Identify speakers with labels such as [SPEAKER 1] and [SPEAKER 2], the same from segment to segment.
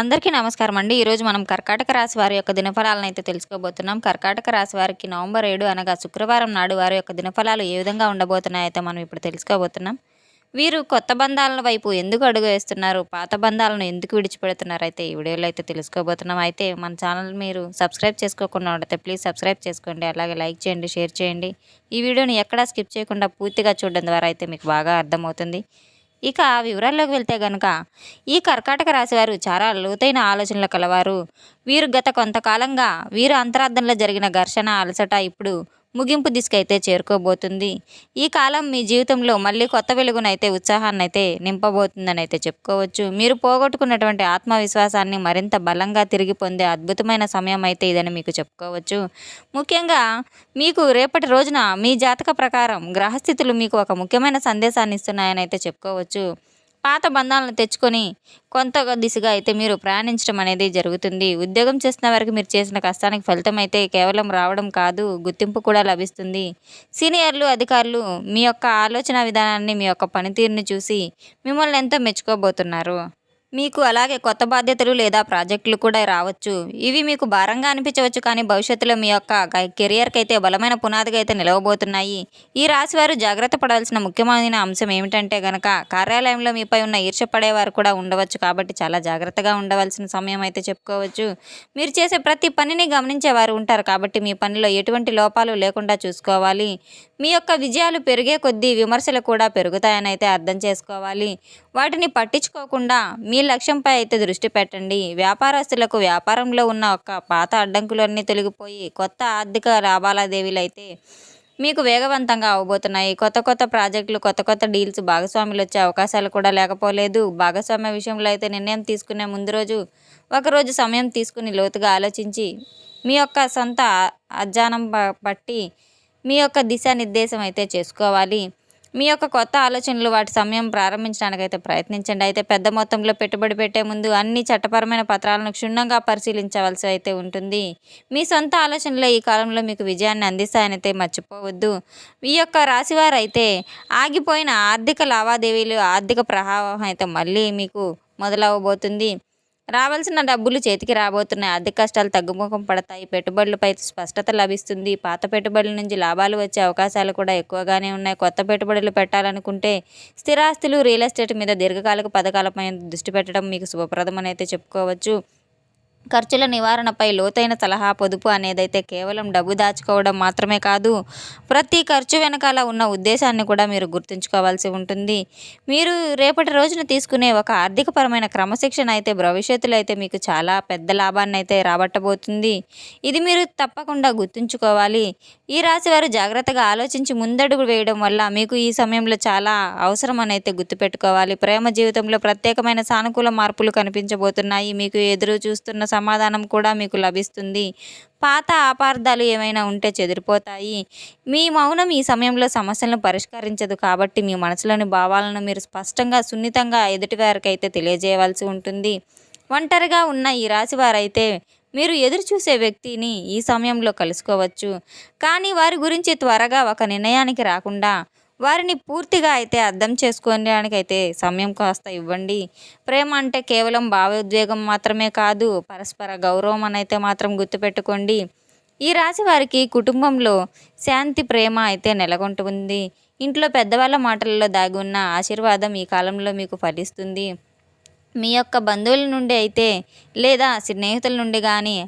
[SPEAKER 1] అందరికీ నమస్కారం అండి. ఈరోజు మనం కర్కాటక రాశి వారి యొక్క దినఫలాలను అయితే తెలుసుకోబోతున్నాం. కర్కాటక రాశి వారికి నవంబర్ 7 అనగా శుక్రవారం నాడు వారి యొక్క దినఫలాలు ఏ విధంగా ఉండబోతున్నాయో అయితే మనం ఇప్పుడు తెలుసుకోబోతున్నాం. వీరు కొత్త బంధాల వైపు ఎందుకు అడుగు వేస్తున్నారు? పాత బంధాలను ఎందుకు విడిచిపెడుతున్నారు? అయితే ఈ వీడియోలో అయితే తెలుసుకోబోతున్నాం. అయితే మన ఛానల్ మీరు సబ్స్క్రైబ్ చేసుకోకుండా ఉంటే ప్లీజ్ సబ్స్క్రైబ్ చేసుకోండి. అలాగే లైక్ చేయండి, షేర్ చేయండి. ఈ వీడియోని ఎక్కడా స్కిప్ చేయకుండా పూర్తిగా చూడడం ద్వారా అయితే మీకు బాగా అర్థమవుతుంది. ఇక వివరాల్లోకి వెళ్తే గనక ఈ కర్కాటక రాశివారు చాలా లోతైన ఆలోచనలు కలవారు. వీరు గత కొంతకాలంగా వీరు అంతరార్థంలో జరిగిన ఘర్షణ, అలసట ఇప్పుడు ముగింపు దిశకైతే చేరుకోబోతుంది. ఈ కాలం మీ జీవితంలో మళ్ళీ కొత్త వెలుగునైతే, ఉత్సాహాన్నైతే నింపబోతుందని అయితే చెప్పుకోవచ్చు. మీరు పోగొట్టుకున్నటువంటి ఆత్మవిశ్వాసాన్ని మరింత బలంగా తిరిగి పొందే అద్భుతమైన సమయం అయితే ఇదని మీకు చెప్పుకోవచ్చు. ముఖ్యంగా మీకు రేపటి రోజున మీ జాతక ప్రకారం గ్రహస్థితులు మీకు ఒక ముఖ్యమైన సందేశాన్ని ఇస్తున్నాయని అయితే చెప్పుకోవచ్చు. పాత బంధాలను తెచ్చుకొని కొంత దిశగా అయితే మీరు ప్రయాణించడం అనేది జరుగుతుంది. ఉద్యోగం చేస్తున్న వారికి మీరు చేసిన కష్టానికి ఫలితం అయితే కేవలం రావడం కాదు, గుర్తింపు కూడా లభిస్తుంది. సీనియర్లు, అధికారులు మీ యొక్క ఆలోచన విధానాన్ని, మీ యొక్క పనితీరుని చూసి మిమ్మల్ని ఎంతో మెచ్చుకోబోతున్నారు. మీకు అలాగే కొత్త బాధ్యతలు లేదా ప్రాజెక్టులు కూడా రావచ్చు. ఇవి మీకు భారంగా అనిపించవచ్చు, కానీ భవిష్యత్తులో మీ యొక్క కెరియర్కి అయితే బలమైన పునాదిగా అయితే నిలవబోతున్నాయి. ఈ రాశివారు జాగ్రత్త పడాల్సిన ముఖ్యమైన అంశం ఏమిటంటే గనక కార్యాలయంలో మీపై ఉన్న ఈర్ష్య పడేవారు కూడా ఉండవచ్చు. కాబట్టి చాలా జాగ్రత్తగా ఉండవలసిన సమయం అయితే చెప్పుకోవచ్చు. మీరు చేసే ప్రతి పనిని గమనించేవారు ఉంటారు. కాబట్టి మీ పనిలో ఎటువంటి లోపాలు లేకుండా చూసుకోవాలి. మీ యొక్క విజయాలు పెరిగే కొద్దీ విమర్శలు కూడా పెరుగుతాయని అయితే అర్థం చేసుకోవాలి. వాటిని పట్టించుకోకుండా మీ లక్ష్యంపై అయితే దృష్టి పెట్టండి. వ్యాపారస్తులకు వ్యాపారంలో ఉన్న ఒక పాత అడ్డంకులన్నీ తొలగిపోయి కొత్త ఆర్థిక లాభాలాదేవీలు అయితే మీకు వేగవంతంగా అవబోతున్నాయి. కొత్త కొత్త ప్రాజెక్టులు, కొత్త కొత్త డీల్స్, భాగస్వాములు వచ్చే అవకాశాలు కూడా లేకపోలేదు. భాగస్వామ్య విషయంలో అయితే నిర్ణయం తీసుకునే ముందు రోజు ఒకరోజు సమయం తీసుకుని లోతుగా ఆలోచించి మీ యొక్క సొంత అధ్వానం బట్టి మీ యొక్క దిశానిర్దేశం అయితే చేసుకోవాలి. మీ యొక్క కొత్త ఆలోచనలు వాటి సమయం ప్రారంభించడానికైతే ప్రయత్నించండి. అయితే పెద్ద మొత్తంలో పెట్టుబడి పెట్టే ముందు అన్ని చట్టపరమైన పత్రాలను క్షుణ్ణంగా పరిశీలించవలసి అయితే ఉంటుంది. మీ సొంత ఆలోచనలే ఈ కాలంలో మీకు విజయాన్ని అందిస్తాయని అయితే మర్చిపోవద్దు. ఈ యొక్క రాశివారు అయితే ఆగిపోయిన ఆర్థిక లావాదేవీలు, ఆర్థిక ప్రవాహం అయితే మళ్ళీ మీకు మొదలవబోతుంది. రావాల్సిన డబ్బులు చేతికి రాబోతున్నాయి. ఆర్థిక కష్టాలు తగ్గుముఖం పడతాయి. పెట్టుబడులపై స్పష్టత లభిస్తుంది. పాత పెట్టుబడుల నుంచి లాభాలు వచ్చే అవకాశాలు కూడా ఎక్కువగానే ఉన్నాయి. కొత్త పెట్టుబడులు పెట్టాలనుకుంటే స్థిరాస్తులు, రియల్ ఎస్టేట్ మీద దీర్ఘకాలిక పథకాలపై దృష్టి పెట్టడం మీకు శుభప్రదమని అయితే చెప్పుకోవచ్చు. ఖర్చుల నివారణపై లోతైన సలహా, పొదుపు అనేదైతే కేవలం డబ్బు దాచుకోవడం మాత్రమే కాదు, ప్రతి ఖర్చు వెనకాల ఉన్న ఉద్దేశాన్ని కూడా మీరు గుర్తుంచుకోవాల్సి ఉంటుంది. మీరు రేపటి రోజున తీసుకునే ఒక ఆర్థికపరమైన క్రమశిక్షణ అయితే భవిష్యత్తులో అయితే మీకు చాలా పెద్ద లాభాన్ని అయితే రాబట్టబోతుంది. ఇది మీరు తప్పకుండా గుర్తుంచుకోవాలి. ఈ రాశి వారు జాగ్రత్తగా ఆలోచించి ముందడుగు వేయడం వల్ల మీకు ఈ సమయంలో చాలా అవసరం అని అయితే గుర్తుపెట్టుకోవాలి. ప్రేమ జీవితంలో ప్రత్యేకమైన సానుకూల మార్పులు కనిపించబోతున్నాయి. మీకు ఎదురు చూస్తున్న సమాధానం కూడా మీకు లభిస్తుంది. పాత అపార్థాలు ఏమైనా ఉంటే చెదిరిపోతాయి. మీ మౌనం ఈ సమయంలో సమస్యలను పరిష్కరించదు. కాబట్టి మీ మనసులోని భావాలను మీరు స్పష్టంగా, సున్నితంగా ఎదుటివారికి అయితే తెలియజేయవలసి ఉంటుంది. ఒంటరిగా ఉన్న ఈ రాశి వారైతే మీరు ఎదురు చూసే వ్యక్తిని ఈ సమయంలో కలుసుకోవచ్చు. కానీ వారి గురించి త్వరగా ఒక నిర్ణయానికి రాకుండా వారిని పూర్తిగా అయితే అర్థం చేసుకోవడానికి అయితే సమయం కాస్త ఇవ్వండి. ప్రేమ అంటే కేవలం భావోద్వేగం మాత్రమే కాదు, పరస్పర గౌరవం అని అయితే మాత్రం గుర్తుపెట్టుకోండి. ఈ రాశి వారికి కుటుంబంలో శాంతి, ప్రేమ అయితే నెలకొంటుంది. ఇంట్లో పెద్దవాళ్ళ మాటలలో దాగి ఉన్న ఆశీర్వాదం ఈ కాలంలో మీకు ఫలిస్తుంది. మీ యొక్క బంధువుల నుండి అయితే లేదా స్నేహితుల నుండి కానీ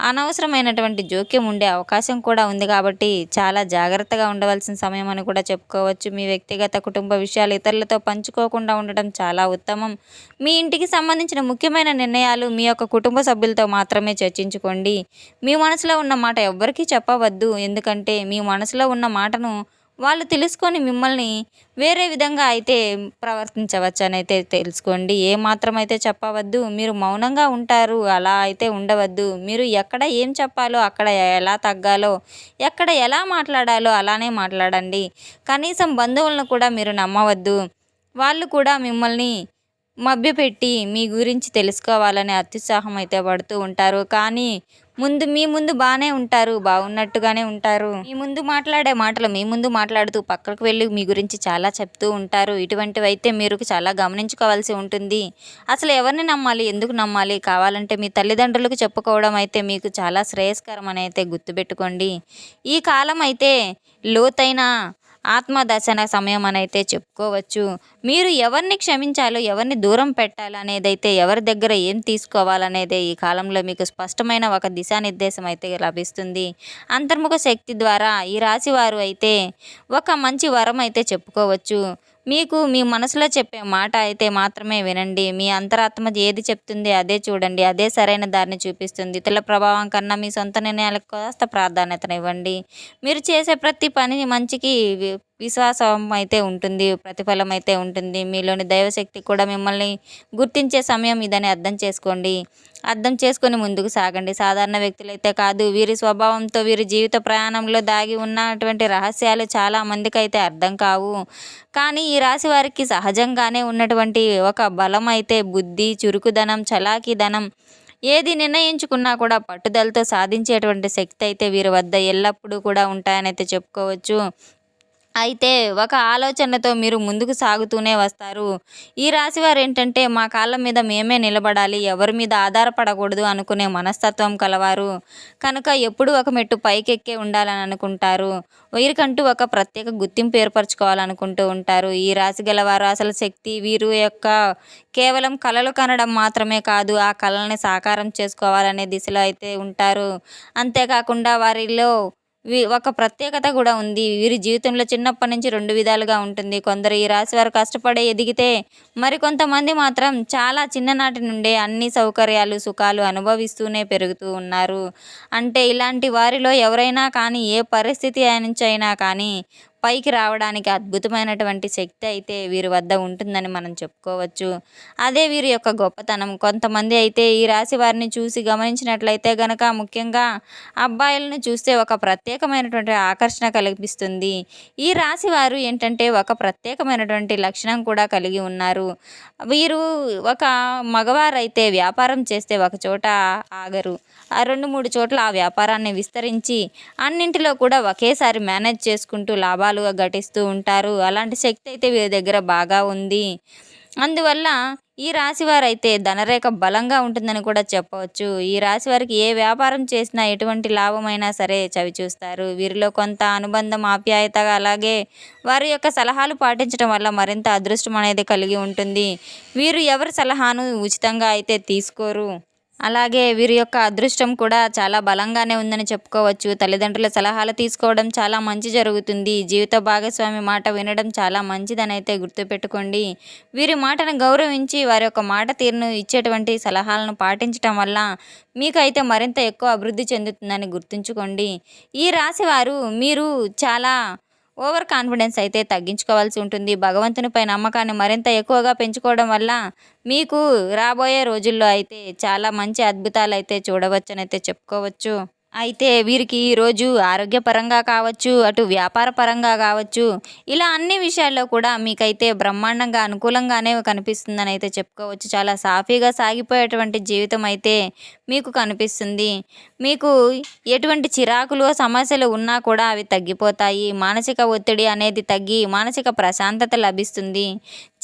[SPEAKER 1] అనవసరమైనటువంటి జోక్యం ఉండే అవకాశం కూడా ఉంది. కాబట్టి చాలా జాగ్రత్తగా ఉండవలసిన సమయం అని కూడా చెప్పుకోవచ్చు. మీ వ్యక్తిగత కుటుంబ విషయాలు ఇతరులతో పంచుకోకుండా ఉండటం చాలా ఉత్తమం. మీ ఇంటికి సంబంధించిన ముఖ్యమైన నిర్ణయాలు మీ యొక్క కుటుంబ సభ్యులతో మాత్రమే చర్చించుకోండి. మీ మనసులో ఉన్న మాట ఎవ్వరికీ చెప్పవద్దు. ఎందుకంటే మీ మనసులో ఉన్న మాటను వాళ్ళు తెలుసుకొని మిమ్మల్ని వేరే విధంగా అయితే ప్రవర్తించవచ్చు అని అయితే తెలుసుకోండి. ఏమాత్రం అయితే చెప్పవద్దు. మీరు మౌనంగా ఉంటారు, అలా అయితే ఉండవద్దు. మీరు ఎక్కడ ఏం చెప్పాలో, అక్కడ ఎలా తగ్గాలో, ఎక్కడ ఎలా మాట్లాడాలో అలానే మాట్లాడండి. కనీసం బంధువులను కూడా మీరు నమ్మవద్దు. వాళ్ళు కూడా మిమ్మల్ని మభ్యపెట్టి మీ గురించి తెలుసుకోవాలనే అత్యుత్సాహం అయితే పడుతూ ఉంటారు. కానీ మీ ముందు బానే ఉంటారు. బాగున్నట్టుగానే ఉంటారు. మీ ముందు మాట్లాడే మాటలు మీ ముందు మాట్లాడుతూ పక్కకు వెళ్ళి మీ గురించి చాలా చెప్తూ ఉంటారు. ఇటువంటివైతే మీరు చాలా గమనించుకోవాల్సి ఉంటుంది. అసలు ఎవరిని నమ్మాలి? ఎందుకు నమ్మాలి? కావాలంటే మీ తల్లిదండ్రులకు చెప్పుకోవడం అయితే మీకు చాలా శ్రేయస్కరం అని అయితే గుర్తుపెట్టుకోండి. ఈ కాలం అయితే లోతైన ఆత్మదర్శన సమయం అనైతే చెప్పుకోవచ్చు. మీరు ఎవరిని క్షమించాలో, ఎవరిని దూరం పెట్టాలనేదైతే, ఎవరి దగ్గర ఏం తీసుకోవాలనేదే ఈ కాలంలో మీకు స్పష్టమైన ఒక దిశానిర్దేశం అయితే లభిస్తుంది. అంతర్ముఖ శక్తి ద్వారా ఈ రాశివారు అయితే ఒక మంచి వరం అయితే చెప్పుకోవచ్చు. మీకు మీ మనసులో చెప్పే మాట అయితే మాత్రమే వినండి. మీ అంతరాత్మ ఏది చెప్తుంది అదే చూడండి. అదే సరైన దారిని చూపిస్తుంది. ఇతరుల ప్రభావం కన్నా మీ సొంత నిర్ణయాలకు కాస్త ప్రాధాన్యతనివ్వండి. మీరు చేసే ప్రతి పని మంచికి విశ్వాసం అయితే ఉంటుంది. ప్రతిఫలం అయితే ఉంటుంది. మీలోని దైవశక్తి కూడా మిమ్మల్ని గుర్తించే సమయం ఇదని అర్థం చేసుకోండి. అర్థం చేసుకొని ముందుకు సాగండి. సాధారణ వ్యక్తులైతే కాదు, వీరి స్వభావంతో వీరి జీవిత ప్రయాణంలో దాగి ఉన్నటువంటి రహస్యాలు చాలా మందికైతే అర్థం కావు. కానీ ఈ రాశి వారికి సహజంగానే ఉన్నటువంటి ఒక బలం అయితే బుద్ధి, చురుకుదనం, చలాకీదనం, ఏది నిర్ణయించుకున్నా కూడా పట్టుదలతో సాధించేటువంటి శక్తి అయితే వీరి వద్ద ఎల్లప్పుడూ కూడా ఉంటాయనైతే చెప్పుకోవచ్చు. అయితే ఒక ఆలోచనతో మీరు ముందుకు సాగుతూనే వస్తారు. ఈ రాశివారు ఏంటంటే మా కాళ్ళ మీద మేమే నిలబడాలి, ఎవరి మీద ఆధారపడకూడదు అనుకునే మనస్తత్వం కలవారు. కనుక ఎప్పుడూ ఒక మెట్టు పైకెక్కే ఉండాలని అనుకుంటారు. వీరికంటూ ఒక ప్రత్యేక గుర్తింపు ఏర్పరచుకోవాలనుకుంటూ ఉంటారు. ఈ రాశి గలవారు అసలు శక్తి వీరు యొక్క కేవలం కలలు కనడం మాత్రమే కాదు, ఆ కళల్ని సాకారం చేసుకోవాలనే దిశలో అయితే ఉంటారు. అంతేకాకుండా వారిలో ఒక ప్రత్యేకత కూడా ఉంది. వీరి జీవితంలో చిన్నప్పటి నుంచి 2 విధాలుగా ఉంటుంది. కొందరు ఈ రాశి వారు కష్టపడే ఎదిగితే, మరికొంతమంది మాత్రం చాలా చిన్ననాటి నుండే అన్ని సౌకర్యాలు, సుఖాలు అనుభవిస్తూనే పెరుగుతూ ఉన్నారు. అంటే ఇలాంటి వారిలో ఎవరైనా కానీ ఏ పరిస్థితి నుంచైనా కానీ పైకి రావడానికి అద్భుతమైనటువంటి శక్తి అయితే వీరి వద్ద ఉంటుందని మనం చెప్పుకోవచ్చు. అదే వీరి యొక్క గొప్పతనం. కొంతమంది అయితే ఈ రాశి వారిని చూసి గమనించినట్లయితే గనక ముఖ్యంగా అబ్బాయిలను చూస్తే ఒక ప్రత్యేకమైనటువంటి ఆకర్షణ కల్పిస్తుంది. ఈ రాశి వారు ఏంటంటే ఒక ప్రత్యేకమైనటువంటి లక్షణం కూడా కలిగి ఉన్నారు. వీరు ఒక మగవారైతే వ్యాపారం చేస్తే ఒక చోట ఆగరు. ఆ 2, 3 చోట్ల ఆ వ్యాపారాన్ని విస్తరించి అన్నింటిలో కూడా ఒకేసారి మేనేజ్ చేసుకుంటూ లాభాలుగా గటిస్తూ ఉంటారు. అలాంటి శక్తి అయితే వీరి దగ్గర బాగా ఉంది. అందువల్ల ఈ రాశివారైతే ధనరేఖ బలంగా ఉంటుందని కూడా చెప్పవచ్చు. ఈ రాశివారికి ఏ వ్యాపారం చేసినా ఎటువంటి లాభమైనా సరే చవిచూస్తారు. వీరిలో కొంత అనుబంధం, ఆప్యాయత, అలాగే వారి యొక్క సలహాలు పాటించడం వల్ల మరింత అదృష్టం అనేది కలిగి ఉంటుంది. వీరు ఎవరి సలహాను ఉచితంగా అయితే తీసుకోరు. అలాగే వీరి యొక్క అదృష్టం కూడా చాలా బలంగానే ఉందని చెప్పుకోవచ్చు. తల్లిదండ్రుల సలహాలు తీసుకోవడం చాలా మంచి జరుగుతుంది. జీవిత భాగస్వామి మాట వినడం చాలా మంచిదని అయితే గుర్తుపెట్టుకోండి. వీరి మాటను గౌరవించి వారి యొక్క మాట తీరును ఇచ్చేటువంటి సలహాలను పాటించడం వల్ల మీకైతే మరింత ఎక్కువ అభివృద్ధి చెందుతుందని గుర్తుంచుకోండి. ఈ రాశి వారు మీరు చాలా ఓవర్ కాన్ఫిడెన్స్ అయితే తగ్గించుకోవాల్సి ఉంటుంది. భగవంతునిపై నమ్మకాన్ని మరింత ఎక్కువగా పెంచుకోవడం వల్ల మీకు రాబోయే రోజుల్లో అయితే చాలా మంచి అద్భుతాలు అయితే చూడవచ్చనైతే చెప్పుకోవచ్చు. అయితే వీరికి ఈరోజు ఆరోగ్యపరంగా కావచ్చు, అటు వ్యాపార పరంగా కావచ్చు, ఇలా అన్ని విషయాల్లో కూడా మీకైతే బ్రహ్మాండంగా అనుకూలంగానే కనిపిస్తుందని అయితే చెప్పుకోవచ్చు. చాలా సాఫీగా సాగిపోయేటువంటి జీవితం అయితే మీకు కనిపిస్తుంది. మీకు ఎటువంటి చిరాకులు, సమస్యలు ఉన్నా కూడా అవి తగ్గిపోతాయి. మానసిక ఒత్తిడి అనేది తగ్గి మానసిక ప్రశాంతత లభిస్తుంది.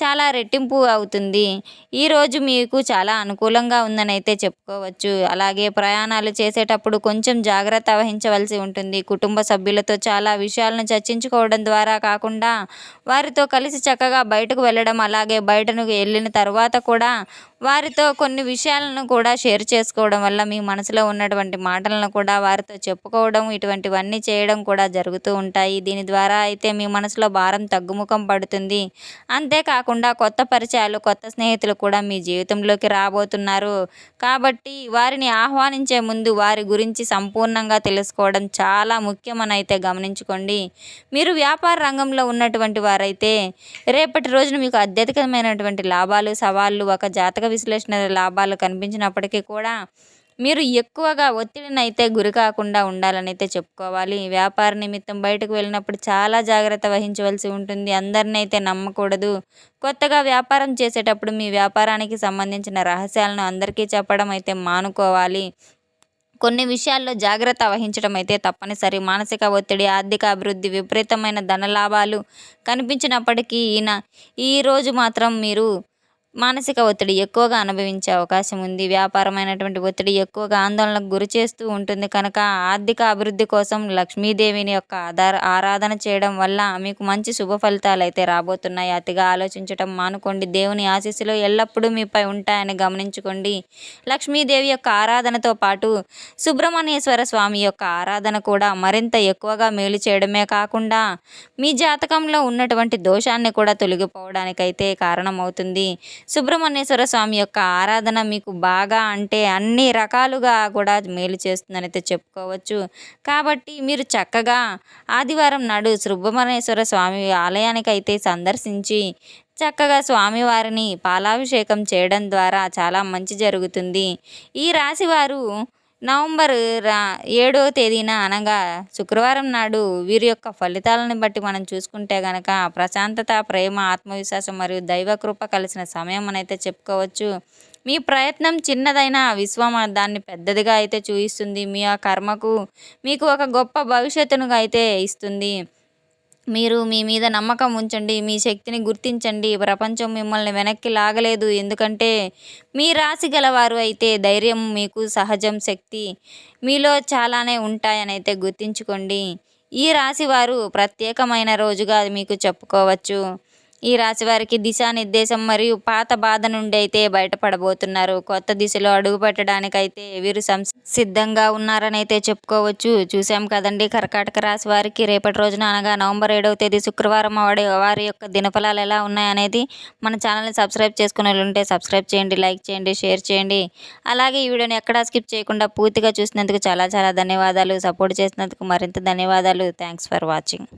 [SPEAKER 1] చాలా రెట్టింపు అవుతుంది. ఈరోజు మీకు చాలా అనుకూలంగా ఉందని అయితే చెప్పుకోవచ్చు. అలాగే ప్రయాణాలు చేసేటప్పుడు కొంచెం జాగ్రత్త వహించవలసి ఉంటుంది. కుటుంబ సభ్యులతో చాలా విషయాలను చర్చించుకోవడం ద్వారా కాకుండా వారితో కలిసి చక్కగా బయటకు వెళ్ళడం, అలాగే బయటకు వెళ్ళిన తర్వాత కూడా వారితో కొన్ని విషయాలను కూడా షేర్ చేసుకోవడం వల్ల మీ మనసులో ఉన్నటువంటి మాటలను కూడా వారితో చెప్పుకోవడం, ఇటువంటివన్నీ చేయడం కూడా జరుగుతూ ఉంటాయి. దీని ద్వారా అయితే మీ మనసులో భారం తగ్గుముఖం పడుతుంది. అంతేకాకుండా కొత్త పరిచయాలు, కొత్త స్నేహితులు కూడా మీ జీవితంలోకి రాబోతున్నారు. కాబట్టి వారిని ఆహ్వానించే ముందు వారి గురించి సంపూర్ణంగా తెలుసుకోవడం చాలా ముఖ్యమని అయితే గమనించుకోండి. మీరు వ్యాపార రంగంలో ఉన్నటువంటి వారైతే రేపటి రోజున మీకు అత్యధికమైనటువంటి లాభాలు, సవాళ్ళు, ఒక జాతక విశ్లేషణ లాభాలు కనిపించినప్పటికీ కూడా మీరు ఎక్కువగా ఒత్తిడినైతే గురి కాకుండా ఉండాలనైతే చెప్పుకోవాలి. వ్యాపార నిమిత్తం బయటకు వెళ్ళినప్పుడు చాలా జాగ్రత్త వహించవలసి ఉంటుంది. అందరినైతే నమ్మకూడదు. కొత్తగా వ్యాపారం చేసేటప్పుడు మీ వ్యాపారానికి సంబంధించిన రహస్యాలను అందరికీ చెప్పడం అయితే మానుకోవాలి. కొన్ని విషయాల్లో జాగ్రత్త వహించడం అయితే తప్పనిసరి. మానసిక ఒత్తిడి, ఆర్థిక అభివృద్ధి, విపరీతమైన ధనలాభాలు కనిపించినప్పటికీ ఈరోజు మాత్రం మీరు మానసిక ఒత్తిడి ఎక్కువగా అనుభవించే అవకాశం ఉంది. వ్యాపారమైనటువంటి ఒత్తిడి ఎక్కువగా ఆందోళనకు గురి చేస్తూ ఉంటుంది కనుక ఆర్థిక అభివృద్ధి కోసం లక్ష్మీదేవిని యొక్క ఆరాధన చేయడం వల్ల మీకు మంచి శుభ ఫలితాలు అయితే రాబోతున్నాయి. అతిగా ఆలోచించడం మానుకోండి. దేవుని ఆశీస్సులు ఎల్లప్పుడూ మీపై ఉంటాయని గమనించుకోండి. లక్ష్మీదేవి యొక్క ఆరాధనతో పాటు సుబ్రహ్మణ్యేశ్వర స్వామి యొక్క ఆరాధన కూడా మరింత ఎక్కువగా మేలు చేయడమే కాకుండా మీ జాతకంలో ఉన్నటువంటి దోషాన్ని కూడా తొలగిపోవడానికైతే కారణమవుతుంది. సుబ్రహ్మణ్యేశ్వర స్వామి యొక్క ఆరాధన మీకు బాగా అంటే అన్ని రకాలుగా కూడా మేలు చేస్తుందని అయితే చెప్పుకోవచ్చు. కాబట్టి మీరు చక్కగా ఆదివారం నాడు సుబ్రహ్మణ్యేశ్వర స్వామి ఆలయానికి అయితే సందర్శించి చక్కగా స్వామివారిని పాలాభిషేకం చేయడం ద్వారా చాలా మంచి జరుగుతుంది. ఈ రాశివారు నవంబర్ 7వ తేదీన అనగా శుక్రవారం నాడు వీరి యొక్క ఫలితాలను బట్టి మనం చూసుకుంటే గనక ప్రశాంతత, ప్రేమ, ఆత్మవిశ్వాసం మరియు దైవ కృప కలిసిన సమయం అనైతే చెప్పుకోవచ్చు. మీ ప్రయత్నం చిన్నదైనా విశ్వం దాన్ని పెద్దదిగా అయితే చూయిస్తుంది. మీ ఆ కర్మకు మీకు ఒక గొప్ప భవిష్యత్తును అయితే ఇస్తుంది. మీరు మీ మీద నమ్మకం ఉంచండి. మీ శక్తిని గుర్తించండి. ప్రపంచం మిమ్మల్ని వెనక్కి లాగలేదు. ఎందుకంటే మీ రాశి గలవారు అయితే ధైర్యం మీకు సహజం. శక్తి మీలో చాలానే ఉంటాయని అయితే గుర్తించుకోండి. ఈ రాశి వారు ప్రత్యేకమైన రోజుగా మీకు చెప్పుకోవచ్చు. ఈ రాశి వారికి దిశానిర్దేశం మరియు పాత బాధ నుండి అయితే బయటపడబోతున్నారు. కొత్త దిశలో అడుగు పెట్టడానికైతే వీరు సిద్ధంగా ఉన్నారని అయితే చెప్పుకోవచ్చు. చూసాం కదండి కర్కాటక రాశి వారికి రేపటి రోజున అనగా నవంబర్ 7వ తేదీ శుక్రవారం వారి యొక్క దినఫలాలు ఎలా ఉన్నాయనేది మన ఛానల్ని సబ్స్క్రైబ్ చేసుకునే ఉంటే సబ్స్క్రైబ్ చేయండి, లైక్ చేయండి, షేర్ చేయండి. అలాగే ఈ వీడియోని ఎక్కడా స్కిప్ చేయకుండా పూర్తిగా చూసినందుకు చాలా చాలా ధన్యవాదాలు. సపోర్ట్ చేసినందుకు మరింత ధన్యవాదాలు. Thanks for watching.